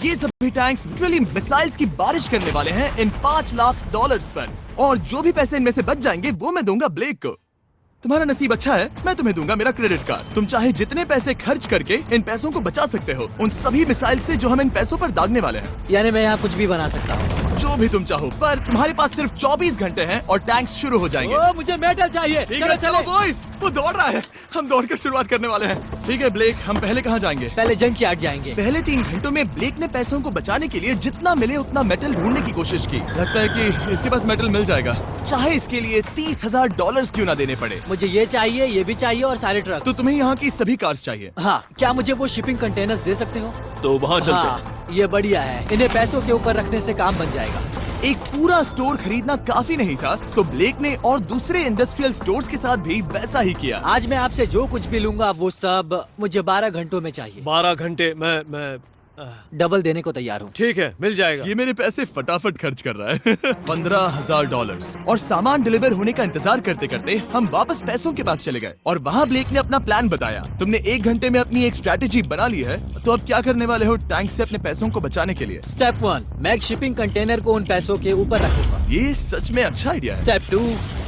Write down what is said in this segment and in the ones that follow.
ये सभी tanks literally missiles की बारिश करने वाले हैं इन $5 लाख पर, और जो भी पैसे इनमें से बच जाएंगे वो मैं दूंगा ब्लेक को। तुम्हारा नसीब अच्छा है, मैं तुम्हें दूंगा मेरा क्रेडिट कार्ड। तुम चाहे जितने पैसे खर्च करके इन पैसों को बचा सकते हो, उन सभी मिसाइल से जो हम इन पैसों पर दागने वाले हैं। यानी मैं यहाँ कुछ भी बना सकता हूँ? जो भी तुम चाहो, पर तुम्हारे पास सिर्फ 24 घंटे हैं और टैंक्स शुरू हो जाएंगे। ओ, मुझे मेडल चाहिए। चलो चलो बॉयज, वो दौड़ रहा है, हम दौड़कर शुरुआत करने वाले हैं। ठीक है ब्लेक, हम पहले कहाँ जाएंगे? पहले जंक यार्ड जाएंगे। पहले 3 घंटों में ब्लेक ने पैसों को बचाने के लिए जितना मिले उतना मेटल ढूंढने की कोशिश की। लगता है कि इसके पास मेटल मिल जाएगा, चाहे इसके लिए $30,000 क्यों ना देने पड़े। मुझे ये चाहिए, ये भी चाहिए और सारे ट्रक। तो तुम्हें यहाँ की सभी कार्स चाहिए? हाँ, क्या मुझे वो शिपिंग कंटेनर्स दे सकते हो? तो वहाँ चलते हैं। हाँ, ये बढ़िया है, इन्हें पैसों के ऊपर रखने से काम बन जाएगा। एक पूरा स्टोर खरीदना काफी नहीं था, तो ब्लेक ने और दूसरे इंडस्ट्रियल स्टोर्स के साथ भी वैसा ही किया। आज मैं आपसे जो कुछ भी लूंगा वो सब मुझे 12 घंटों में चाहिए। 12 घंटे मैं डबल देने को तैयार हूँ। ठीक है, मिल जाएगा। ये मेरे पैसे फटाफट खर्च कर रहा है। $15,000। और सामान डिलीवर होने का इंतजार करते करते हम वापस पैसों के पास चले गए और वहाँ ब्लेक ने अपना प्लान बताया। तुमने 1 घंटे में अपनी एक स्ट्रैटेजी बना ली है, तो अब क्या करने वाले हो टैंक से अपने पैसों को बचाने के लिए? स्टेप 1, मैं एक शिपिंग कंटेनर को उन पैसों के ऊपर रखूंगा। ये सच में अच्छा आइडिया है। स्टेप 2,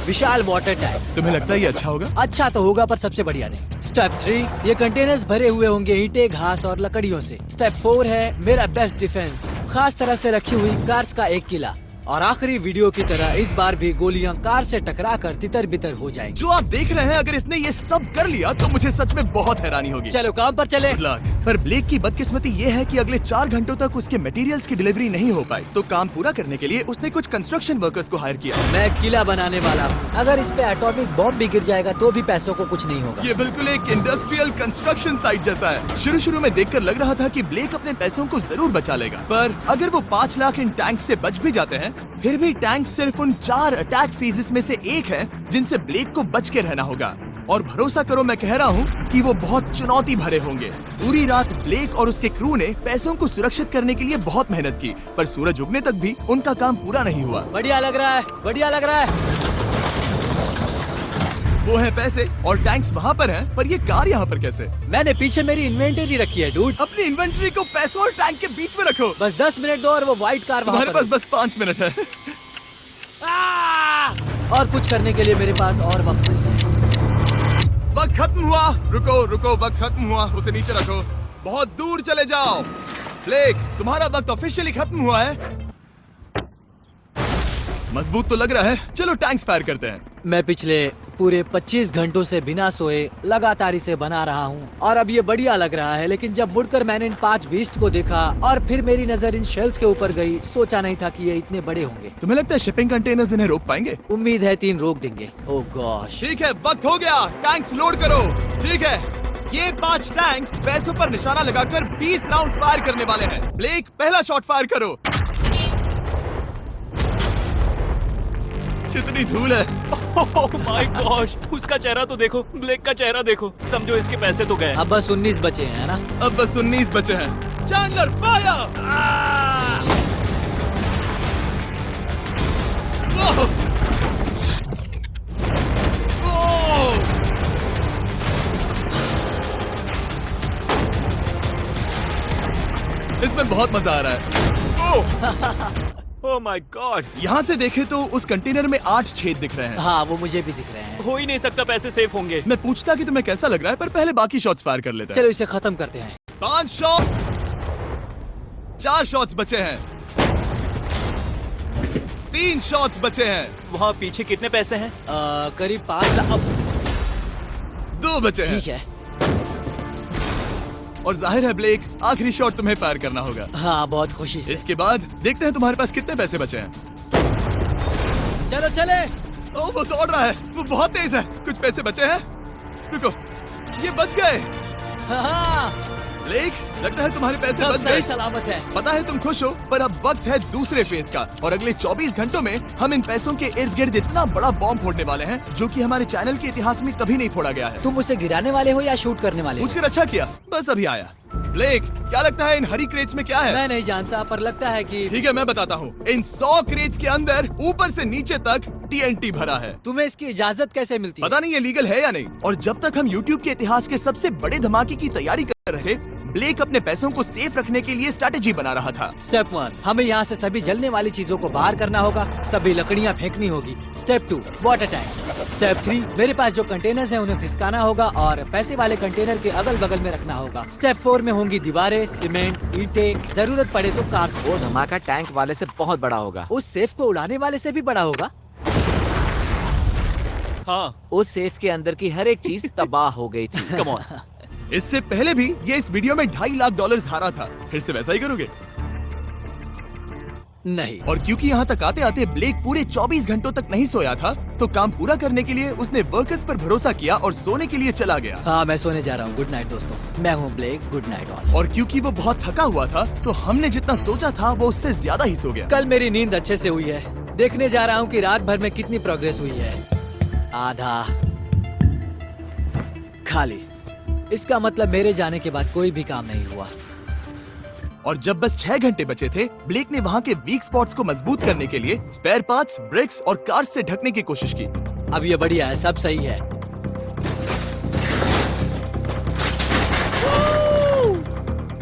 विशाल वाटर टैंक। तुम्हें लगता है ये अच्छा होगा? अच्छा तो होगा, पर सबसे बढ़िया नहीं। स्टेप 3, ये कंटेनर्स भरे हुए होंगे ईंटें, घास और लकड़ियों से। स्टेप 4 है मेरा बेस्ट डिफेंस, खास तरह से रखी हुई कार्स का एक किला। और आखिरी वीडियो की तरह इस बार भी गोलियां कार से टकरा कर तितर बितर हो जाएंगी। जो आप देख रहे हैं, अगर इसने ये सब कर लिया तो मुझे सच में बहुत हैरानी होगी। चलो काम पर चले। Good luck। पर ब्लेक की बदकिस्मती ये है कि अगले 4 घंटों तक उसके मटेरियल्स की डिलीवरी नहीं हो पाई, तो काम पूरा करने के लिए उसने कुछ कंस्ट्रक्शन वर्कर्स को हायर किया। मैं एक किला बनाने वाला हूँ, अगर इस पे एटॉमिक बॉम्ब भी गिर जाएगा तो भी पैसों को कुछ नहीं होगा। ये बिल्कुल एक इंडस्ट्रियल कंस्ट्रक्शन साइट जैसा है। शुरू में देखकर लग रहा था कि ब्लेक अपने पैसों को जरूर बचा लेगा, पर अगर वो 5 लाख इन टैंक से बच भी जाते हैं, फिर भी टैंक सिर्फ उन 4 अटैक फेजेस में से एक है जिनसे ब्लेक को बच के रहना होगा। और भरोसा करो, मैं कह रहा हूँ कि वो बहुत चुनौती भरे होंगे। पूरी रात ब्लेक और उसके क्रू ने पैसों को सुरक्षित करने के लिए बहुत मेहनत की, पर सूरज उगने तक भी उनका काम पूरा नहीं हुआ। बढ़िया लग रहा है, बढ़िया लग रहा है। वो है पैसे और टैंक्स वहाँ पर हैं, पर ये कार यहाँ पर कैसे? मैंने पीछे मेरी इन्वेंटरी रखी है डूड। अपनी इन्वेंट्री को पैसों और टैंक के बीच में रखो। बस 10 मिनट दो और वो व्हाइट कार वहाँ तुम्हारे पर पास बस 5 मिनट है। और कुछ करने के लिए मेरे पास और वक्त नहीं है। वक्त खत्म हुआ। रुको, वक्त खत्म हुआ, उसे नीचे रखो। बहुत दूर चले जाओ। ब्लेक, तुम्हारा वक्त ऑफिशियली खत्म हुआ है। मजबूत तो लग रहा है, चलो टैंक्स फायर करते हैं। मैं पिछले पूरे 25 घंटों से बिना सोए लगातार इसे बना रहा हूँ और अब ये बढ़िया लग रहा है, लेकिन जब मुड़कर मैंने इन 5 बीस्ट को देखा और फिर मेरी नजर इन शेल्स के ऊपर गई, सोचा नहीं था कि ये इतने बड़े होंगे। तुम्हें लगता है शिपिंग कंटेनर्स इन्हें रोक पाएंगे? उम्मीद है 3 रोक देंगे। ओह गॉश। ठीक है, वक्त हो गया, टैंक्स लोड करो। ठीक है, ये 5 टैंक्स पैसों पर निशाना लगाकर 20 राउंड फायर करने वाले हैं। ब्लेक, पहला शॉट फायर करो। कितनी धूल है। ओह माय गॉश, उसका चेहरा तो देखो, ब्लेक का चेहरा देखो। समझो इसके पैसे तो गए। अब बस 19 बचे हैं ना? अब बस 19 बचे हैं। Chandler fire. इसमें बहुत मजा आ रहा है। ओह माय गॉड। यहाँ से देखे तो उस कंटेनर में 8 छेद दिख रहे हैं। हाँ, वो मुझे भी दिख रहे हैं। हो ही नहीं सकता, पैसे सेफ होंगे। मैं पूछता कि तुम्हें कैसा लग रहा है, पर पहले बाकी शॉट्स फायर कर लेते हैं। चलो इसे खत्म करते हैं। 5 शॉट, 4 शॉट्स बचे हैं, 3 शॉट्स बचे हैं। वहाँ पीछे कितने पैसे हैं? करीब 5 लाख। 2 बचे हैं। ठीक है। और जाहिर है ब्लेक, आखिरी शॉट तुम्हें फायर करना होगा। हाँ, बहुत खुशी से। इसके बाद देखते हैं तुम्हारे पास कितने पैसे बचे हैं। चलो चले। ओह, वो दौड़ रहा है, वो बहुत तेज है। कुछ पैसे बचे हैं। रुको, ये बच गए। हाँ, ब्लेक, लगता है तुम्हारे पैसे सब बच सही गए। सलामत है। पता है तुम खुश हो, पर अब वक्त है दूसरे फेज का, और अगले 24 घंटों में हम इन पैसों के इर्द गिर्द इतना बड़ा बॉम्ब फोड़ने वाले हैं जो कि हमारे चैनल के इतिहास में कभी नहीं फोड़ा गया है। तुम उसे गिराने वाले हो या शूट करने वाले हो? पूछकर अच्छा किया, बस अभी आया। ब्लेक, क्या लगता है इन हरी क्रेट्स में क्या है? मैं नहीं जानता, पर लगता है कि ठीक है, मैं बताता हूँ। इन 100 क्रेट्स के अंदर ऊपर से नीचे तक TNT भरा है। तुम्हें इसकी इजाजत कैसे मिलती है? पता नहीं ये लीगल है या नहीं। और जब तक हम YouTube के इतिहास के सबसे बड़े धमाके की तैयारी कर रहे थे, ब्लेक अपने पैसों को सेफ रखने के लिए स्ट्रेटेजी बना रहा था। स्टेप 1, हमें यहाँ से सभी जलने वाली चीजों को बाहर करना होगा, सभी लकड़ियाँ फेंकनी होगी। Step 2, water tank. स्टेप 3, मेरे पास जो कंटेनर्स हैं उन्हें खिसकाना होगा और पैसे वाले कंटेनर के अगल बगल में रखना होगा। स्टेप 4 में होंगी दीवारें, सीमेंट, ईंटें, जरूरत पड़े तो कार्स। वो धमाका टैंक वाले से बहुत बड़ा होगा। उस सेफ को उड़ाने वाले से भी बड़ा होगा। हाँ, उस सेफ के अंदर की हर एक चीज तबाह हो गई थी। Come on. इससे पहले भी ये इस वीडियो में $2.5 लाख हारा था। फिर से वैसा ही करोगे? नहीं। और क्योंकि यहाँ तक आते आते ब्लेक पूरे 24 घंटों तक नहीं सोया था, तो काम पूरा करने के लिए उसने वर्कर्स पर भरोसा किया और सोने के लिए चला गया। हाँ, मैं सोने जा रहा हूँ। गुड नाइट दोस्तों, मैं हूँ ब्लेक। Good night all. और क्योंकि वो बहुत थका हुआ था, तो हमने जितना सोचा था वो उससे ज्यादा ही सो गया। कल मेरी नींद अच्छे से हुई है। देखने जा रहा हूँ कि रात भर में कितनी प्रोग्रेस हुई है। आधा खाली। इसका मतलब मेरे जाने के बाद कोई भी काम नहीं हुआ। और जब बस 6 घंटे बचे थे, ब्लेक ने वहाँ के वीक स्पॉट्स को मजबूत करने के लिए स्पेयर पार्ट्स, ब्रिक्स और कार्स से ढकने की कोशिश की। अब ये बढ़िया है, सब सही है।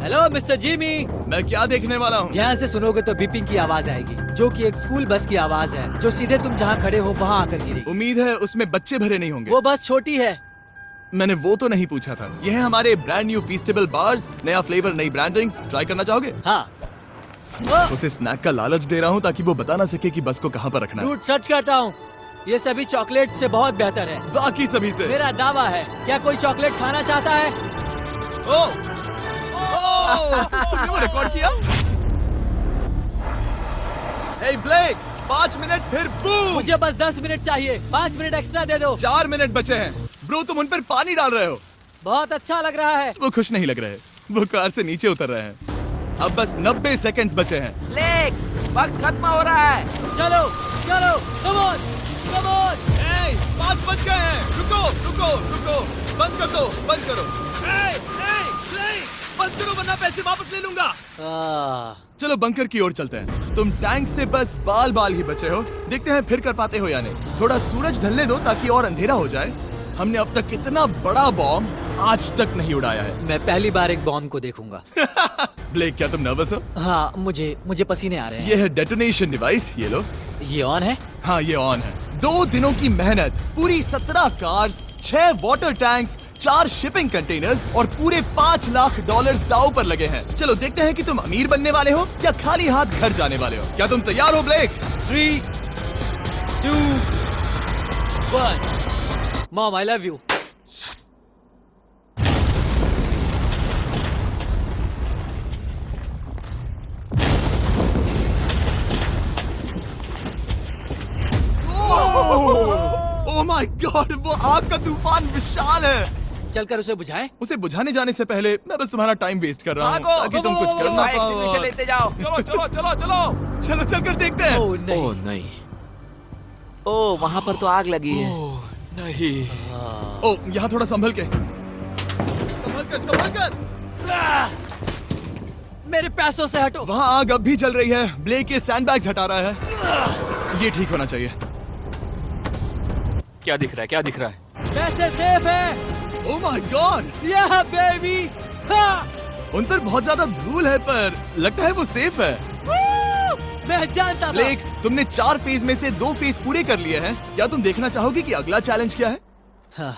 Hello mister Jimmy. मैं क्या देखने वाला हूँ? ध्यान से सुनोगे तो बीपिंग की आवाज आएगी, जो कि एक स्कूल बस की आवाज है, जो सीधे तुम जहाँ खड़े हो वहाँ आकर गिरेगी। उम्मीद है उसमें बच्चे भरे नहीं होंगे। वो बस छोटी है। मैंने वो तो नहीं पूछा था। यह है हमारे ब्रांड न्यू फीस्टेबल बार्स, नया फ्लेवर, नई ब्रांडिंग। ट्राई करना चाहोगे? हाँ। उसे स्नैक का लालच दे रहा हूँ ताकि वो बता ना सके कि बस को कहाँ पर रखना है। झूठ सच करता हूँ, ये सभी चॉकलेट से बहुत बेहतर है। बाकी सभी से। मेरा दावा है। क्या कोई चॉकलेट खाना चाहता है? तुमने वो रिकॉर्ड किया? Hey ब्लेक, 5 मिनट फिर बूम। मुझे बस 10 मिनट चाहिए। 5 मिनट एक्स्ट्रा दे दो। 4 मिनट बचे हैं। ब्रो, तुम उन पर पानी डाल रहे हो। बहुत अच्छा लग रहा है। वो खुश नहीं लग रहे। वो कार से नीचे उतर रहे हैं। अब बस 90 सेकंड्स बचे हैं। ब्लेक, वक्त खत्म हो रहा है। चलो चलो, कम ऑन कम ऑन। 5 बज गए हैं। रुको रुको रुको, बंद कर दो, बंद करो। ब्लेक, बंद करो वरना पैसे वापस ले लूंगा। चलो बंकर की ओर चलते हैं। तुम टैंक से बस बाल ही बचे हो। देखते हैं फिर कर पाते हो या नहीं। थोड़ा सूरज ढलने दो ताकि और अंधेरा हो जाए। हमने अब तक इतना बड़ा बॉम्ब आज तक नहीं उड़ाया है। मैं पहली बार एक बॉम्ब को देखूंगा। ब्लेक, क्या तुम नर्वस हो? हाँ, मुझे पसीने आ रहे हैं। ये है डेटोनेशन डिवाइस, ये लो। ये ऑन है? हाँ, ये ऑन है। 2 दिनों की मेहनत, पूरी 17 cars, 6 water tanks, 4 shipping containers और पूरे $5 लाख दांव पर लगे हैं। चलो देखते हैं कि तुम अमीर बनने वाले हो या खाली हाथ घर जाने वाले हो। क्या तुम तैयार हो Blake? 3, 2, 1। Mom, I love you. Oh my god, वो आग का तूफान विशाल है। चलकर उसे बुझाएं। उसे बुझाने जाने से पहले मैं बस तुम्हारा टाइम वेस्ट कर रहा हूँ भागो, ताकि तुम कुछ कर ना फायर एक्सटिंग्विशर पाओ। लेते जाओ। चलो चलो चलो चलो। चलो चलकर देखते हैं। ओह नहीं। ओह नहीं। ओह, वहाँ पर तो आग लगी है। ओह, नहीं। ओह, यहाँ थोड़ा संभल के, संभल कर। मेरे पैसों से हटो। वहाँ आग अब भी जल रही है। ब्लेक ये सैंडबैग्स हटा रहा है। ये ठीक होना चाहिए। क्या दिख रहा है, क्या दिख रहा है? पैसे सेफ है। ओह माय गॉड, या बेबी। उन पर बहुत ज्यादा धूल है पर लगता है वो सेफ है। मैं जानता था। ब्लेक, तुमने 4 फेज में से 2 फेज पूरे कर लिए हैं। क्या तुम देखना चाहोगे कि अगला चैलेंज क्या है? हाँ।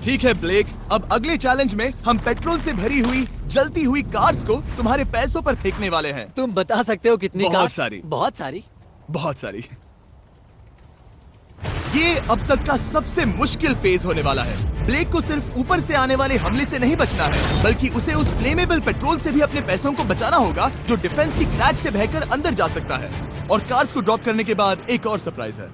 ठीक है ब्लेक, अब अगले चैलेंज में हम पेट्रोल से भरी हुई जलती हुई कार्स को तुम्हारे पैसों पर फेंकने वाले हैं। तुम बता सकते हो कितनी बहुत कार्स? सारी। बहुत सारी। बहुत सारी। ये अब तक का सबसे मुश्किल फेज होने वाला है। ब्लेक को सिर्फ ऊपर से आने वाले हमले से नहीं बचना है, बल्कि उसे उस फ्लेमेबल पेट्रोल से भी अपने पैसों को बचाना होगा जो डिफेंस की क्रैक से बहकर अंदर जा सकता है। और कार्स को ड्रॉप करने के बाद एक और सरप्राइज है।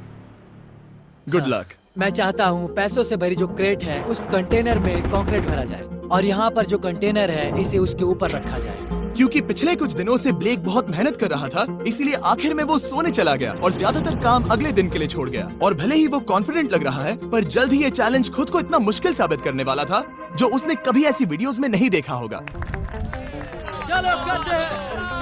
Good luck. मैं चाहता हूँ पैसों से भरी जो क्रेट है उस कंटेनर में कंक्रीट भरा जाए और यहाँ पर जो कंटेनर है इसे उसके ऊपर रखा जाए। क्योंकि पिछले कुछ दिनों से ब्लेक बहुत मेहनत कर रहा था, इसीलिए आखिर में वो सोने चला गया और ज्यादातर काम अगले दिन के लिए छोड़ गया। और भले ही वो कॉन्फिडेंट लग रहा है, पर जल्द ही ये चैलेंज खुद को इतना मुश्किल साबित करने वाला था जो उसने कभी ऐसी वीडियोस में नहीं देखा होगा। चलो करते हैं।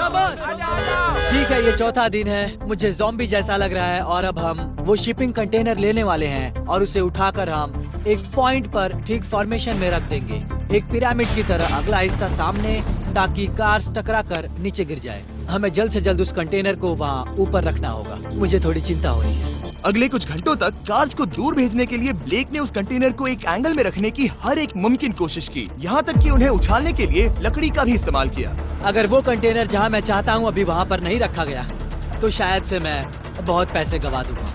ठीक है, ये चौथा दिन है। मुझे ज़ॉम्बी जैसा लग रहा है और अब हम वो शिपिंग कंटेनर लेने वाले हैं और उसे उठाकर हम एक पॉइंट पर ठीक फॉर्मेशन में रख देंगे, एक पिरामिड की तरह। अगला हिस्सा सामने, ताकि कार्स टकरा कर नीचे गिर जाए। हमें जल्द से जल्द उस कंटेनर को वहाँ ऊपर रखना होगा। मुझे थोड़ी चिंता हो रही है। अगले कुछ घंटों तक कार्स को दूर भेजने के लिए ब्लेक ने उस कंटेनर को एक एंगल में रखने की हर एक मुमकिन कोशिश की, यहाँ तक कि उन्हें उछालने के लिए लकड़ी का भी इस्तेमाल किया। अगर वो कंटेनर जहाँ मैं चाहता हूँ अभी वहाँ पर नहीं रखा गया, तो शायद से मैं बहुत पैसे गवा दूंगा।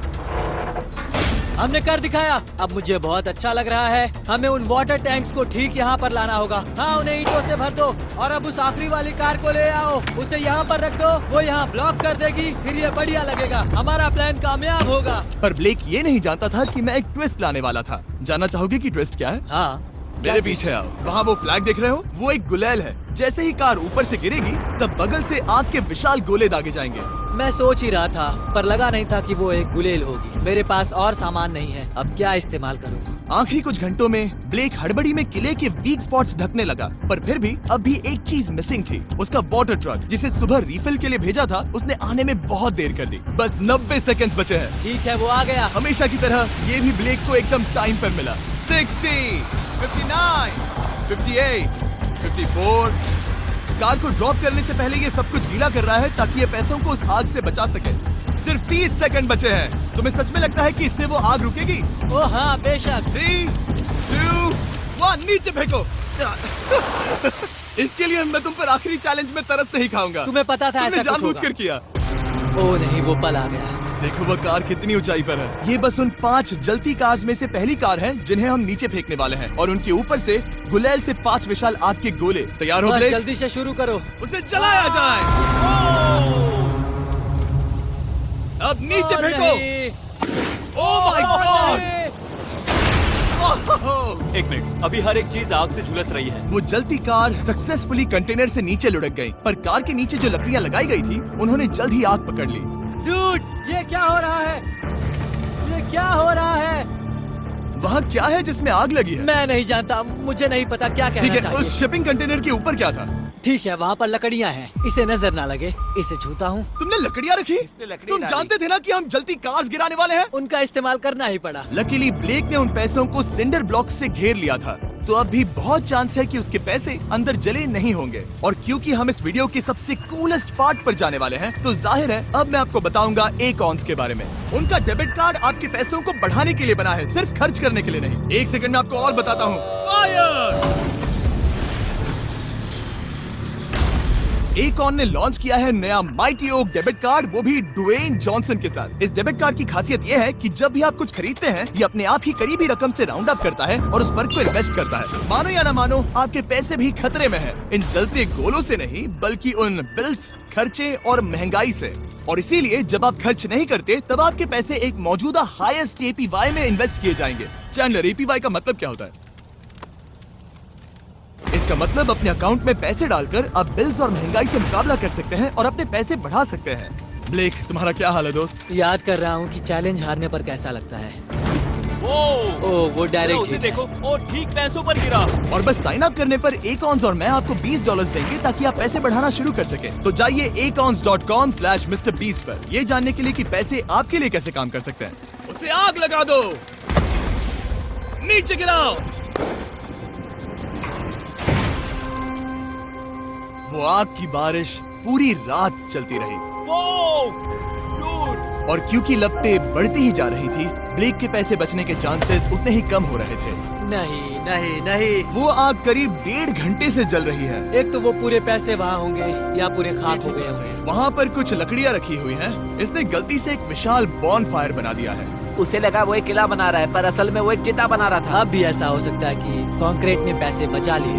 हमने कर दिखाया। अब मुझे बहुत अच्छा लग रहा है। हमें उन वाटर टैंक्स को ठीक यहाँ पर लाना होगा। हाँ, उन्हें ईंटों से भर दो और अब उस आखिरी वाली कार को ले आओ। उसे यहाँ पर रख दो, वो यहाँ ब्लॉक कर देगी, फिर ये बढ़िया लगेगा। हमारा प्लान कामयाब होगा। पर ब्लेक ये नहीं जानता था कि मैं एक ट्विस्ट लाने वाला था। जानना चाहोगे कि ट्विस्ट क्या है? हाँ, मेरे पीछे आओ। वहाँ वो फ्लैग देख रहे हो? वो एक गुलेल है। जैसे ही कार ऊपर से गिरेगी, तब बगल से आग के विशाल गोले दागे जाएंगे। मैं सोच ही रहा था, पर लगा नहीं था कि वो एक गुलेल होगी। मेरे पास और सामान नहीं है, अब क्या इस्तेमाल करूँ? आखिरी कुछ घंटों में ब्लेक हड़बड़ी में किले के वीक स्पॉट्स ढकने लगा, पर फिर भी अब भी एक चीज मिसिंग थी। उसका वाटर ट्रक, जिसे सुबह रिफिल के लिए भेजा था, उसने आने में बहुत देर कर दी। बस 90 सेकंड्स बचे हैं। ठीक है, वो आ गया। हमेशा की तरह ये भी ब्लेक को एकदम टाइम पर मिला। 60, 59, 58, 54। कार को ड्रॉप करने से पहले ये सब कुछ गीला कर रहा है ताकि ये पैसों को उस आग से बचा सके। सिर्फ 30 सेकंड बचे हैं। तुम्हें सच में लगता है कि इससे वो आग रुकेगी? ओ हाँ, बेशक। 3, 2, 1, नीचे फेंको। इसके लिए मैं तुम पर आखिरी चैलेंज में तरस नहीं खाऊंगा। तुम्हें पता था तुमने ऐसा कुछ जानबूझकर होगा। किया। ओ नहीं, वो पल आ गया। देखो वो कार कितनी ऊंचाई पर है। ये बस उन 5 जलती कार्स में से पहली कार है जिन्हें हम नीचे फेंकने वाले हैं, और उनके ऊपर से गुलेल से 5 विशाल आग के गोले। तैयार हो बस ब्लेक? जल्दी से शुरू करो। उसे जलाया जाए। अब नीचे ओ फेंको। नहीं। ओह माय गॉड! एक मिनट, अभी हर एक चीज आग से झुलस रही है। वो जलती कार सक्सेसफुली कंटेनर से नीचे लुढ़क गई, पर कार के नीचे जो लकड़ियां लगाई गई थी, उन्होंने जल्द ही आग पकड़ ली। डूड, ये क्या हो रहा है? ये क्या हो रहा है? वहाँ क्या है जिसमें आग लगी है? मैं नहीं जानता, मुझे नहीं पता क्या ठीक कहना है, चाहिए। उस शिपिंग कंटेनर के ऊपर क्या था? ठीक है, वहाँ पर लकड़ियाँ हैं। इसे नजर ना लगे, इसे छूता हूँ। तुमने लकड़ियाँ रखी? लकड़ी तुम डाली। जानते थे ना कि हम जलती कार्स गिराने वाले हैं? उनका इस्तेमाल करना ही पड़ा। लकीली ब्लेक ने उन पैसों को सिंडर ब्लॉक से घेर लिया था, तो अब भी बहुत चांस है कि उसके पैसे अंदर जले नहीं होंगे। और क्योंकि हम इस वीडियो के सबसे कूलेस्ट पार्ट पर जाने वाले हैं, तो जाहिर है अब मैं आपको बताऊंगा एकॉन्स के बारे में। उनका डेबिट कार्ड आपके पैसों को बढ़ाने के लिए बना है, सिर्फ खर्च करने के लिए नहीं। एक सेकंड में आपको और बताता हूँ। फायर! एकॉन ने लॉन्च किया है नया माइटी ओक डेबिट कार्ड, वो भी ड्वेन जॉनसन के साथ। इस डेबिट कार्ड की खासियत ये है कि जब भी आप कुछ खरीदते हैं, ये अपने आप ही करीबी रकम से राउंड अप करता है और उस फर्क को इन्वेस्ट करता है। मानो या ना मानो, आपके पैसे भी खतरे में हैं। इन जलते गोलों से नहीं, बल्कि उन बिल्स, खर्चे और महंगाई से। और इसीलिए जब आप खर्च नहीं करते, तब आपके पैसे एक मौजूदा हाईएस्ट APY में इन्वेस्ट किए जाएंगे। चैंडलर, APY का मतलब क्या होता है? इसका मतलब अपने अकाउंट में पैसे डालकर आप बिल्स और महंगाई से मुकाबला कर सकते हैं और अपने पैसे बढ़ा सकते हैं। ब्लेक, तुम्हारा क्या हाल है दोस्त? याद कर रहा हूँ कि चैलेंज हारने पर कैसा लगता है। वो चलो डायरेक्ट उसे हिट है। देखो, वो ठीक पैसों पर गिरा। और बस साइन अप करने पर एकॉन्स और मैं आपको $20 देंगे ताकि आप पैसे बढ़ाना शुरू कर सके। तो जाइए acons.com/MrBeast पर, ये जानने के लिए कि पैसे आपके लिए कैसे काम कर सकते हैं। उसे आग लगा दो, नीचे गिराओ। वो आग की बारिश पूरी रात चलती रही, डूड, और क्योंकि लपटें बढ़ती ही जा रही थी, ब्लेक के पैसे बचने के चांसेस उतने ही कम हो रहे थे। नहीं नहीं नहीं, वो आग करीब 1.5 घंटे से जल रही है। एक तो वो पूरे पैसे वहाँ होंगे या पूरे खाक हो गए होंगे। वहाँ पर कुछ लकड़ियाँ रखी हुई हैं। इसने गलती से एक विशाल बॉनफायर बना दिया है। उसे लगा वो एक किला बना रहा है, पर असल में वो एक चिता बना रहा था। अब भी ऐसा हो सकता है कि कंक्रीट ने पैसे बचा लिए।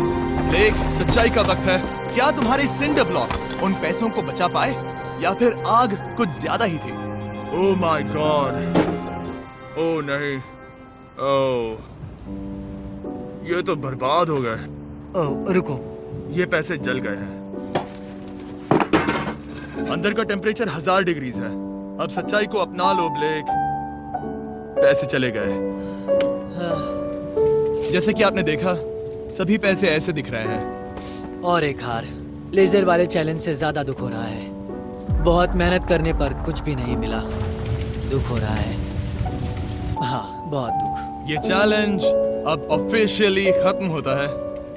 ब्लेक, सच्चाई का वक्त है। क्या तुम्हारे सिंडर ब्लॉक्स उन पैसों को बचा पाए, या फिर आग कुछ ज्यादा ही थी? ओह माय गॉड, ओह नहीं, ओह ये तो बर्बाद हो गए। ओह रुको, ये पैसे जल गए हैं। अंदर का टेम्परेचर 1000 डिग्री है। अब सच्चाई को अपना लो ब्लेक, पैसे चले गए। जैसे कि आपने देखा, सभी पैसे ऐसे दिख रहे हैं। और एक हार। लेजर वाले चैलेंज से ज्यादा दुख हो रहा है। बहुत मेहनत करने पर कुछ भी नहीं मिला। दुख हो रहा है, हाँ बहुत दुख। ये चैलेंज अब ऑफिशियली खत्म होता है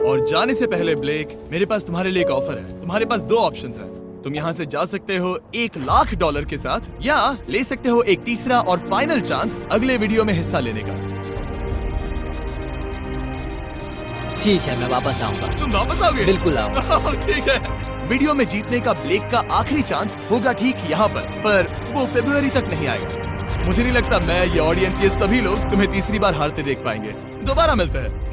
और जाने से पहले ब्लेक, मेरे पास तुम्हारे लिए एक ऑफर है। तुम्हारे पास दो ऑप्शंस हैं। तुम यहाँ से जा सकते हो $1,00,000 के साथ, या ले सकते हो एक तीसरा और फाइनल चांस अगले वीडियो में हिस्सा लेने का। ठीक है, मैं वापस आऊंगा। तुम वापस आओगे? बिल्कुल आऊंगा। ठीक है। वीडियो में जीतने का ब्लेक का आखिरी चांस होगा ठीक यहाँ पर वो फरवरी तक नहीं आएगा। मुझे नहीं लगता मैं, ये ऑडियंस, ये सभी लोग तुम्हें तीसरी बार हारते देख पाएंगे। दोबारा मिलते हैं।